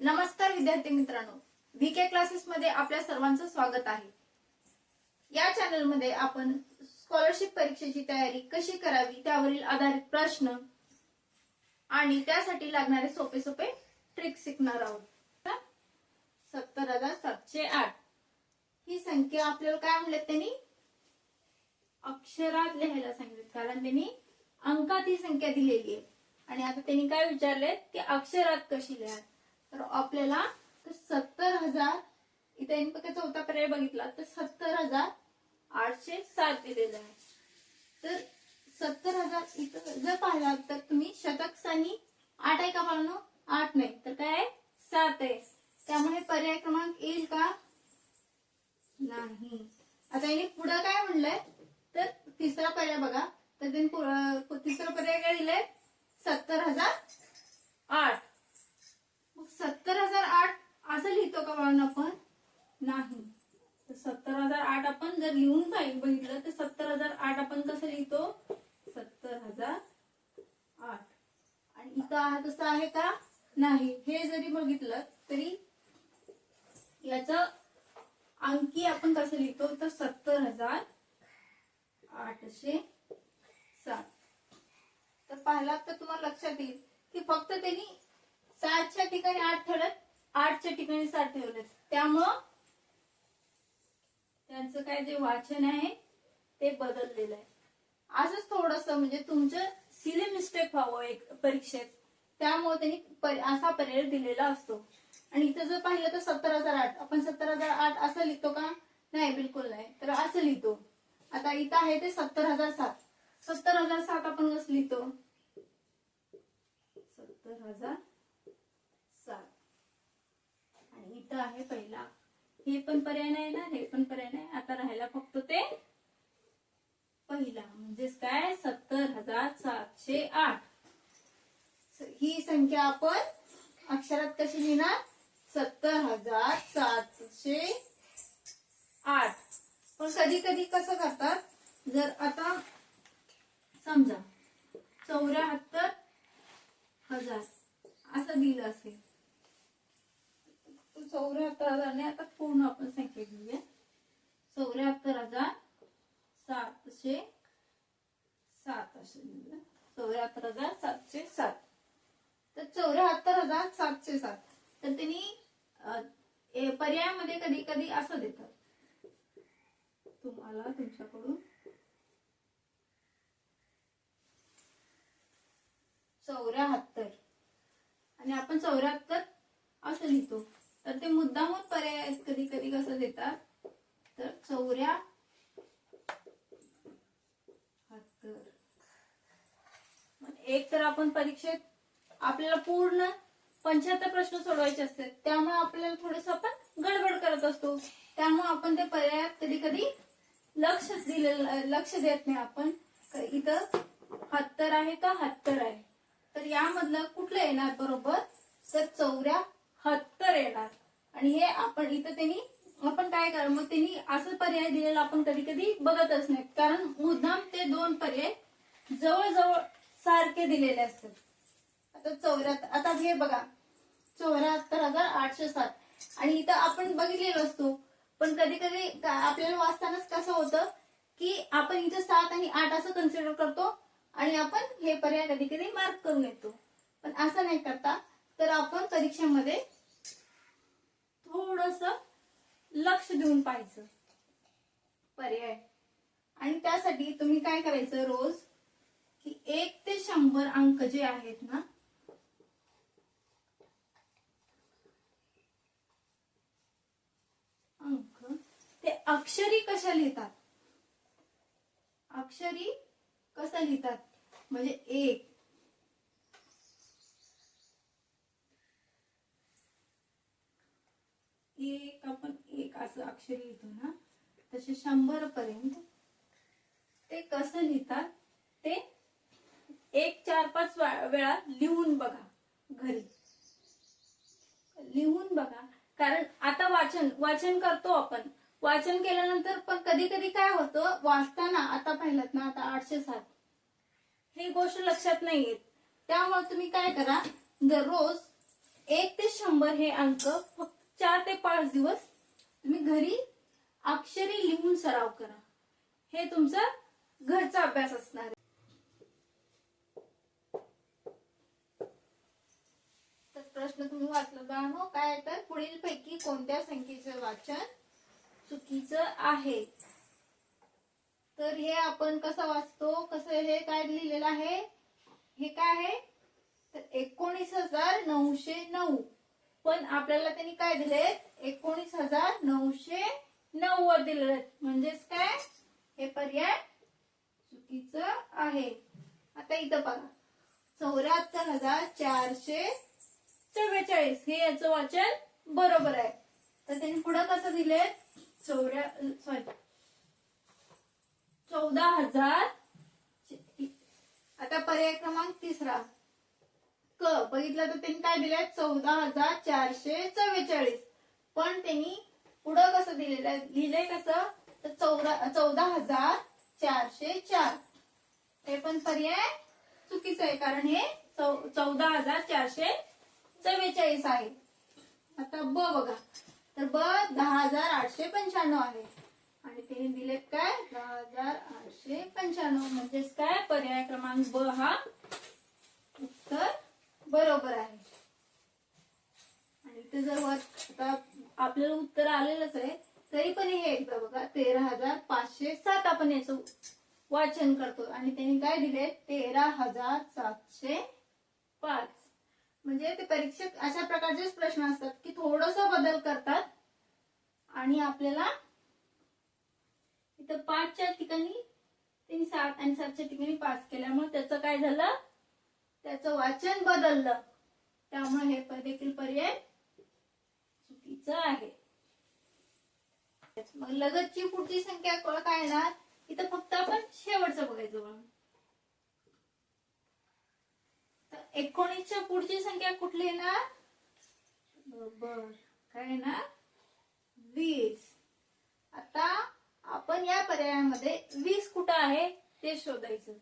नमस्कार विद्यार्थी मित्रांनो, VK क्लासेस मध्ये आपल्या सर्वांचं स्वागत आहे। या चॅनल मध्ये आपण स्कॉलरशिप परीक्षेची तयारी कशी करावी त्यावरील आधारित प्रश्न आणि त्यासाठी लागणारे सोपे सोपे ट्रिक्स शिकणार आहोत। 70,708 ही संख्या आपल्याला काय म्हणले त्यांनी अक्षरात लिहायला सांगितले, कारण त्यांनी अंकात ही संख्या दिलेली आहे। आणि आता त्यांनी काय विचारले की अक्षरात कशी लिहा, तर आपल्याला 70,000 इथे चौथा पर्याय बघितला तर 70,807 दिलेला आहे। तर 70,000 इथं जर पाहिला तर तुम्ही शतक स्थानी 8 आहे का बाळांनो? 8 नाही तर काय आहे 7 आहे, त्यामुळे पर्याय क्रमांक येईल का? नाही। आता याने पुढे काय म्हणलंय तर तिसरा पर्याय बघा, तर त्यांनी तिसरा पर्याय काय दिलाय 70,008। मग 70,008 असं लिहितो का बाळांनो आपण? नाही। तर 70,008 आपण जर लिहून बघितलं तर 70,008 आपण कसं लिहितो? 70,008। आणि इथं तसं आहे का? नाही। हे जरी बघितलं तरी याचं अंकी आपण कसं लिहितो तर 70,807। तर पाहिला तर तुम्हाला लक्षात येईल की फक्त त्यांनी 7च्या ठिकाणी 8 ठेवलं, 8च्या ठिकाणी 7 ठेवलं, त्यामुळं त्यांचं काय जे वाचन आहे ते बदललेलं आहे। असंच थोडस म्हणजे तुमचं सिली मिस्टेक व्हावं एक परीक्षेत, त्यामुळे त्यांनी असा पर्याय दिलेला असतो। आणि इथं जर पाहिलं तर 70,008 आपण 70,008 असं लिहितो का? नाही, बिलकुल नाही। तर असं लिहितो। आता इथं आहे ते 70,007। 70,007 आपण कसं लिहितो? 70,007। आणि इथं आहे पहिला, हे पण पर्याय नाही ना, हे पण पर्याय नाही। आता राहिला फक्त ते पहिला, म्हणजेच काय 70,708। ही संख्या आपण अक्षरात कशी लिहिणार? 70,708। पण कधी कधी कसं करतात, जर आता समजा 74,000 असं दिलं असेल, 74,000 ने आता पूर्ण आपण संख्या घेऊया, 74,707 असं लिहूया, 74,707। तर 74,707 तर त्यांनी पर्यायामध्ये कधी कधी असं देतात तुम्हाला तुमच्याकडून 74 आणि आपण 74 असं लिहितो, तर ते मुद्दामून पर्याय कधी कधी कसं देतात तर 74। एक तर आपण परीक्षेत आपल्याला पूर्ण 75 प्रश्न सोडवायचे असतात, त्यामुळे आपल्याला थोडस आपण गडबड करत असतो, त्यामुळे आपण ते पर्यायात कधी कधी लक्ष देत नाही आपण। इथं 70 आहे का 70 आहे, तर यामधलं कुठलं येणार बरोबर? तर 74 येणार। आणि हे आपण इथं त्यांनी आपण काय करा, मग त्यांनी असं पर्याय दिलेला आपण कधी कधी बघतच नाही, कारण मुद्दाम ते दोन पर्याय जवळजवळ सारखे दिलेले असतात। आता 74, आता हे बघा 74,807 आणि इथं आपण बघितलेलं असतो, पण कधी कधी आपल्याला वाचतानाच कसं होतं की आपण इथं 7 आणि 8 असं कन्सिडर करतो आणि आपण हे पर्याय कधी कधी मार्क करून येतो, पण असं नाही करता। तर आपण परीक्षेमध्ये थोडस लक्ष देऊन पाहायचं पर्याय। आणि त्यासाठी तुम्ही काय करायचं रोज की 1 ते 100 अंक जे आहेत ना, अंक ते अक्षरी कशा लिहितात, अक्षरी कसं लिहितात, म्हणजे 1 आपण 1 असं अक्षर लिहितो ना, तसे 100 पर्यंत ते कसं लिहितात ते 1, 4, 5 वेळा लिहून बघा, घरी लिहून बघा। कारण आता वाचन करतो आपण, वाचन केल्यानंतर पण कधी कधी काय होतं वाचताना, आता पाहिलं ना आता 807 ही गोष्ट लक्षात नाही येत, त्यामुळे तुम्ही काय करा, दररोज 1 ते 100 हे अंक फक्त 4 ते 5 दिवस तुम्ही घरी अक्षरी लिहून सराव करा. हे तुमचा घरचा अभ्यास असणार आहे. तर प्रश्न तुम्ही वाचला बाळांनो, काय तर पुढील पैकी कोणत्या संख्येचे वाचन चुकीचं आहे. तर हे आपण कसं वाचतो, कसं हे काय लिहिलेलं आहे, हे काय आहे तर 19,909. पण आपल्याला त्यांनी काय दिले 19,990 दिलेले, म्हणजेच काय हे पर्याय चुकीचं आहे. आता इथं बघा 74,444 हे याचं वाचन बरोबर आहे. तर त्यांनी पुढं कसं दिले 14,000. आता पर्याय क्रमांक 3 क बघितलं तर त्यांनी काय दिलंय 14,444. पण त्यांनी पुढं कसं दिलेलं आहे, लिहिलंय कसं तर 14,404. हे पण पर्याय चुकीचं आहे, कारण हे 14,444 आहे. आता ब बघा तर ब 10,895 आहे आणि त्यांनी दिलेत काय 10,895. म्हणजेच काय पर्याय क्रमांक ब हा उत्तर बरोबर आहे. आणि इथे जर आता आपल्याला उत्तर आलेलंच आहे तरी पण हे एकदा बघा 13,507 आपण याचं वाचन करतो आणि त्यांनी काय दिले 13,705. म्हणजे ते परीक्षक अशा प्रकारचेच प्रश्न असतात की थोडंसं बदल करतात आणि आपल्याला इथं 5च्या ठिकाणी त्यांनी 7 आणि 7च्या ठिकाणी 5 केल्यामुळे त्याचं काय झालं, त्याचं वाचन बदललं. त्यामुळे हे देखील पर्याय चुकीचं आहे. मग लगतची पुढची संख्या काय येणार, इथं फक्त आपण शेवटचं बघायचं. तर 19च्या पुढची संख्या कुठली येणार, बरोबर काय येणार 20. आता आपण या पर्यायामध्ये 20 कुठं आहे ते शोधायचं.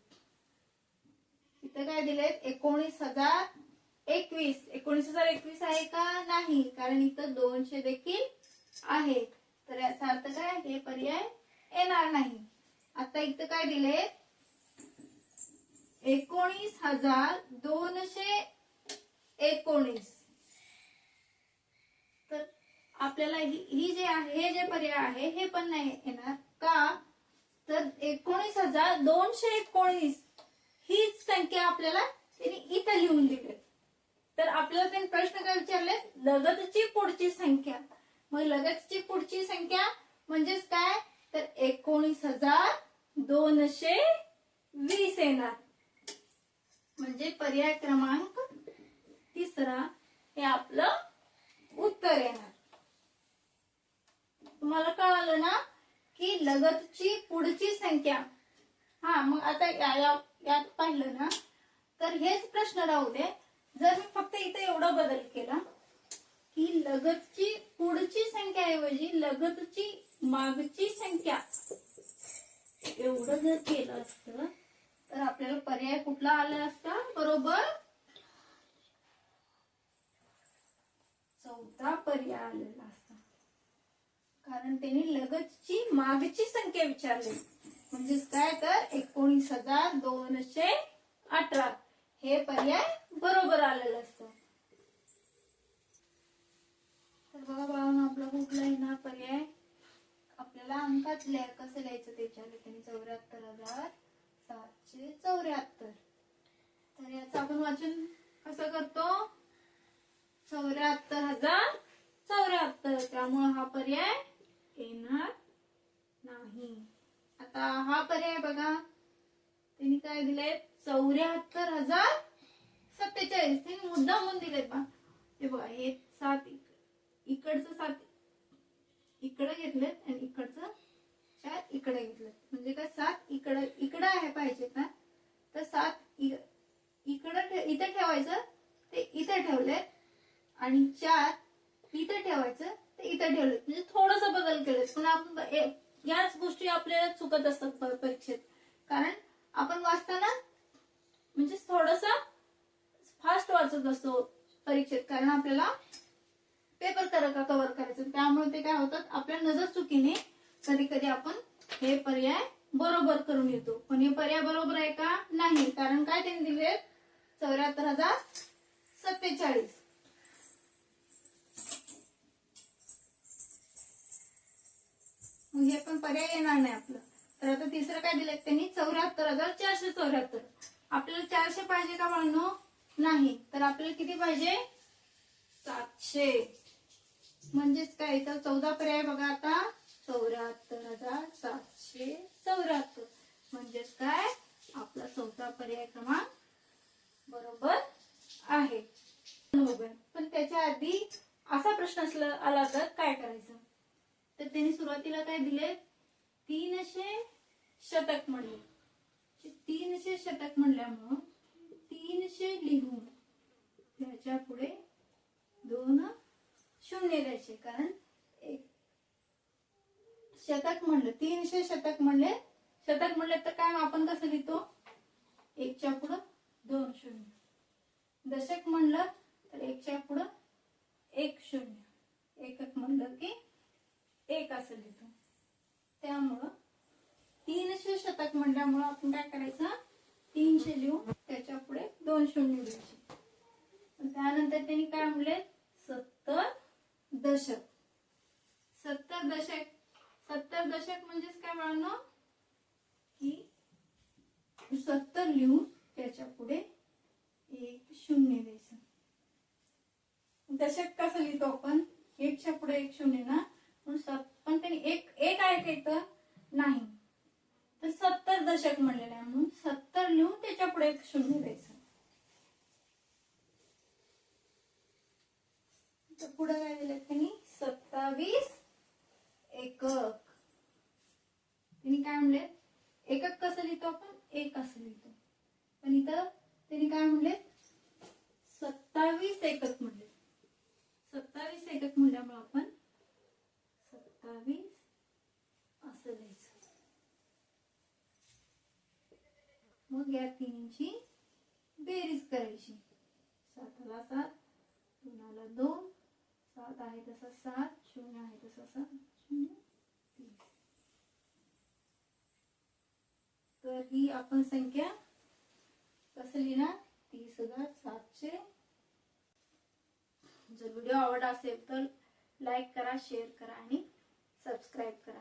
इथं काय दिले 19,021. 19,021 आहे का नाही, कारण इथं 200 देखील आहे. तर याचा अर्थ काय हे पर्याय येणार नाही. आता इथं काय दिले 19,219. तर आपल्याला ही जे आहे हे जे पर्याय आहे हे पण नाही येणार का, तर 19,219 हीच संख्या आपल्याला त्यांनी इथं लिहून दिली. तर आपल्याला त्यांनी प्रश्न काय विचारले, लगतची पुढची संख्या. मग लगतची पुढची संख्या म्हणजेच काय तर 19,220 येणार. म्हणजे पर्याय क्रमांक 3 हे आपलं उत्तर येणार. तुम्हाला कळालं ना की लगतची पुढची संख्या. हा मग आता यात पाहिलं ना तर हेच प्रश्न राहू दे. जर मी फक्त इथे एवढा बदल केला की लगतची पुढची संख्या ऐवजी लगतची मागची संख्या एवढं जर केलं असतं तर आपल्याला पर्याय कुठला आला असता, बरोबर 14 पर्याय आलेला असता. कारण त्यांनी लगतची मागची संख्या विचारली. म्हणजेच काय तर 19,218 हे पर्याय बरोबर आलेलं असतं. तर बघा बाळांनो आपला कुठला येणार पर्याय, आपल्याला अंकात कसं लिहायचं ते विचारले त्यांनी 74,774. तर याचं आपण वाचन कसं करतो 74,074. त्यामुळे हा पर्याय येणार नाही. आता हा पर्याय बघा त्यांनी काय दिले 74,047. त्यांनी मुद्दामून दिलेत बा. हे बघा हे 7 इकडचं 7 इकडे घेतलेत आणि इकडचं 4 इकडे घेतलेत. म्हणजे काय 7 इकडे आहे पाहिजे ना, तर 7 इकडे इथे ठेवायचं ते इथे ठेवलेत आणि 4 इथे ठेवायचं ते इथे ठेवलेत. म्हणजे थोडस बदल केलेत. पण आपण याच गोष्टी आपल्याला चुकत असतात परीक्षेत. कारण आपण वाचताना म्हणजे थोडस फास्ट वाचत असतो. परीक्षेत, कारण आपल्याला पेपर कव्हर करायचं, त्यामुळे ते काय होतात आपल्या नजर चुकीने कधी कधी आपण हे पर्याय बरोबर करून येतो, पण हे पर्याय बरोबर आहे का नाही, कारण काय त्यांनी दिले 74,047. मग हे पण पर्याय येणार नाही आपलं. तर आता तिसरं काय दिलंय त्यांनी 74,474. आपल्याला 400 पाहिजे का बाळांनो? नाही, तर आपल्याला किती पाहिजे? 700. म्हणजेच काय तर 14 पर्याय बघा आता 74,774. म्हणजेच काय आपला 14 पर्याय क्रमांक बरोबर आहे. पण त्याच्या आधी असा प्रश्न आला तर काय करायचं? तर त्यांनी सुरुवातीला काय दिले? 300 शतक म्हणले. 300 शतक म्हणल्यामुळं 300 लिहून त्याच्या पुढे 2 शून्य द्यायचे, कारण एक शतक म्हणलं 300 शतक म्हणले तर काय आपण कसं लिहितो? 1च्या पुढं 2 शून्य. दशक म्हणलं तर 1च्या पुढं 1 शून्य. एकक म्हणलं की 1 असं लिहितो. त्यामुळं 300 शतक म्हणल्यामुळं आपण काय करायचं? 300 लिहून त्याच्या पुढे 2 शून्य द्यायचे. त्यानंतर त्यांनी काय म्हणले? 70 दशक. 70 दशक म्हणजेच काय बाळांनो? की 70 लिहून त्याच्या पुढे 1 शून्य द्यायचं. दशक कसं लिहितो आपण? 1च्या पुढे 1 शून्य ना, पण त्यांनी एक आहे का इथं? नाही, तर 70 दशक म्हणलेलं आहे म्हणून 70 लिहून त्याच्या पुढे 1 शून्य द्यायचं. तर पुढे काय दिलं त्यांनी? 27 एकक. त्यांनी काय म्हणले? एकक कसं लिहितो आपण? 1 असं लिहितो, पण इथं त्यांनी काय म्हणले? 27 एकक म्हणले. 27 एकक म्हणल्यामुळे आपण 27 असं लिहायचं. मग या तिन्हीची बेरीज करायची. 7ला 7, 2ला 2, 7 आहे तसा 7, 0 आहे तसा 7, 0, 30. तर ही आपण संख्या कसं लिहिणार? 30,700. जर व्हिडिओ आवडला असेल तर लाईक करा, शेअर करा आणि सबस्क्राईब करा.